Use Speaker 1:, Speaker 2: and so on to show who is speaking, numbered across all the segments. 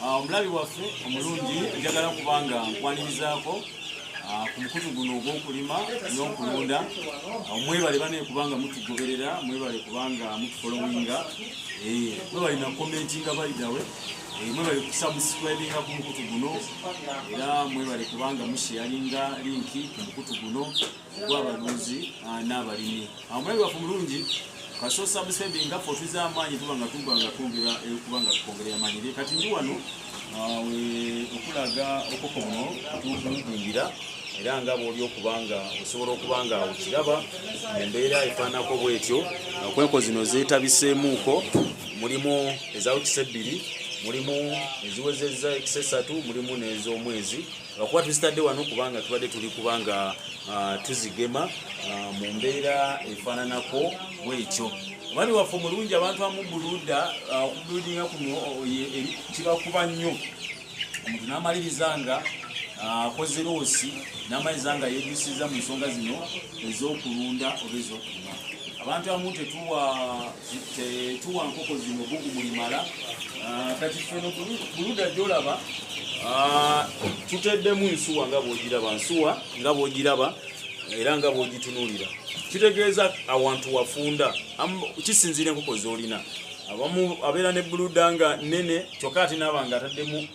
Speaker 1: Omulabi waffe omulungi njagala kubanga nkwanirizaako ku mukutu guno ogw'okulima n'okulunda. Mwebale bane kubanga mutugoberera, mwebale kubanga mutufolowinga, mwebale na commentinga balidawe, mwebale kusubscribinga ku mukutu guno, era mwebale kubanga musharinga linki ku mukutu guno ogw'abalunzi n'abalimi. Omulabi waffe omulungi kaso subscribinga fo tuza amaanyi tubanga twongera kubanga tukongerera amaanyi. Kati ndi wano okulaga okoko buno tukulungira, era nga bw'oli okubanga osobola okubanga okiraba embeera efaanako bwetyo. Okwenko zino zeetabiseemuuko, mulimu ezawukisa 2, mulimu eziwezezza ekisa 3, mulimu n'ez'omwezi. Lwakuba tuzitadde wano kubanga tubadde tuli kubanga tuzigema mu mbeera efaananako bwetyo. Omwami waffe omulungi, abantu amu okubuludinga kuno kibakuba nnyo. Omuntu n'amaliriza nga akoze loosi n'amaliza nga yeejusiza mu nsonga zino ez'okulunda oba ez'okulima. Abantu amu tetuwa nkoko zino bugumu. Kati feno buluda gy'olaba tuteddemu nsuwa nga bw'ogiraba era nga bw'ogitunuulira. Kitegeeza awantu wafunda, kisinziira enkoko z'olina. Abamu abeera ne buluda nga nene kyokka ate naaba nga ataddemu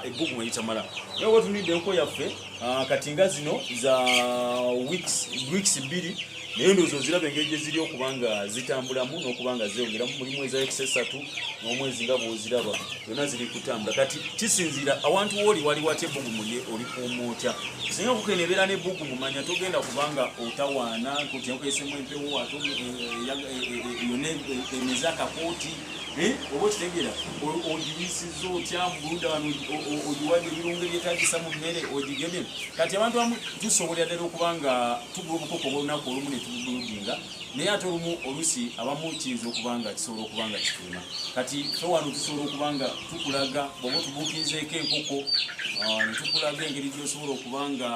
Speaker 1: ebbugumu eritamala. Naye bwe tunidde enkoko yaffe kati nga zino za weeks 2, naye ndowooza oziraba engeri gye ziri okubanga zitambulamu n'okubanga zeeyongeramu. Mulimu eza ekisa 3 n'omwezi nga bw'oziraba, zonna ziri kutambula. Kati kisinziira awantu wooli wali watya ebbugumu lye oli kuuma otya. Singa enkoko eno ebeera n'ebbugumu, manya togenda kubanga otawaana nti enkoko esemu empewo ate yonna emeze akakooti, oba okitegeera ogiyisizza otya mu buluda wano, ogiwadde ebirungo ebyetaagisa mu mmere ogigemye. Kati abantu amu tusobolera ddala okubanga tugula obukoko obw'olunaku olumu ne tubuludinga, naye ate olusi abamu kiyinza okubanga kisobola okubanga kituuma. Kati fe wano tusobola okubanga tukulaga bw'oba otubuukirizeeko enkoko ne tukulaga engeri gy'osobola okubanga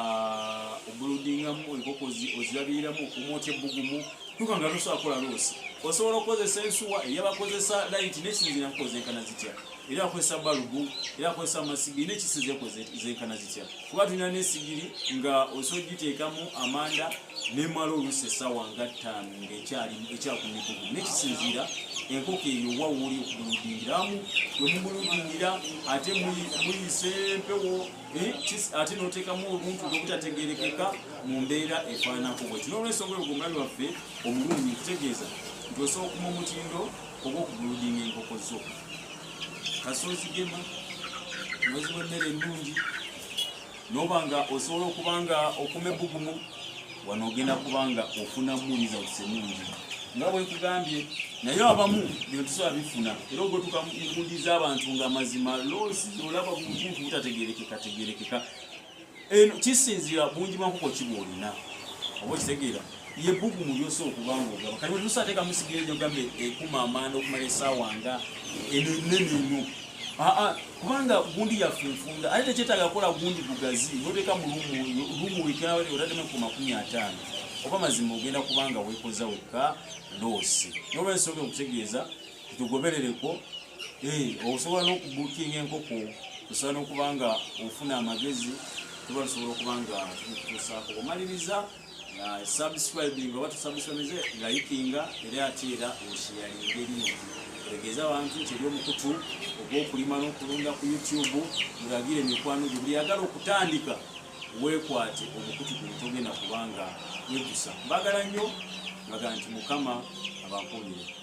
Speaker 1: obuludingamu enkoko ozirabiriramu okuuma otya ebbugumu. Tukanga tosobola kukola loosi, osobola okukozesa ensuwa eyabakozesa layiti n'ekisinziira enkoko zenkana zitya, era akozesa balubu, era akozesa amasigiri n'ekisinziira enkoko zenkana zitya. Kuba tulina n'esigiri nga osobola ogiteekamu amanda n'emala oluusi essaawa nga 5 ng'ekyakuuma ebbugumu, n'ekisinziira enkoko eyo wa wooli okubuludingiramu. Bwe mubuludingira ate muyise empewo, ate n'oteekamu obuntu obutategeerekeka mu mbeera efaananako bwetyo. N'olw'ensonga eyo omulabi waffe omulungi kutegeeza nti osobola okuma omutindo ogw'okubuludinga enkoko zo. Kasoozigema noziwa emmere ennungi, n'oba nga osobola okubanga okuma ebbugumu, wano ogenda kubanga ofunamu results ennungi nga bwe nkugambye. Naye abamu bino tusobola bifuna, era ogwetuka mbuuliza abantu nga mazima loosi olaba buntu butategeerekeka. Eno kisinziira bungi bwa nkoko ki bw'olina, oba okitegeera ye bbugumu lyosobola okubanga ogaba. Kati bwe tusobola teeka musigire gyo gambe ekuma amanda okumala essaawa nga eno ennene eno, kubanga gundi yaffe enfunda, ate tekyetaaga kukola gundi bugazi noteeka mu lumu otaddemu ku 50, oba mazima ogenda kubanga weekoza wekka loosi. N'olw'ensonga okutegeeza tugoberereko, osobola n'okubuukinga enkoko, osobola n'okubanga ofuna amagezi, tuba tusobola okubanga tukutuusaako. Omaliriza subscribing oba tusubscribe likinga, era ate era osharinga eringi. Tegeeza abantu nti eri omukutu ogw'okulima n'okulunda ku YouTube, mulagire mikwano gyo buli yagala okutandika weekwate omukutu guno togenda kubanga weegusa. Mbagala nnyo, mbaga nti Mukama abankuulire.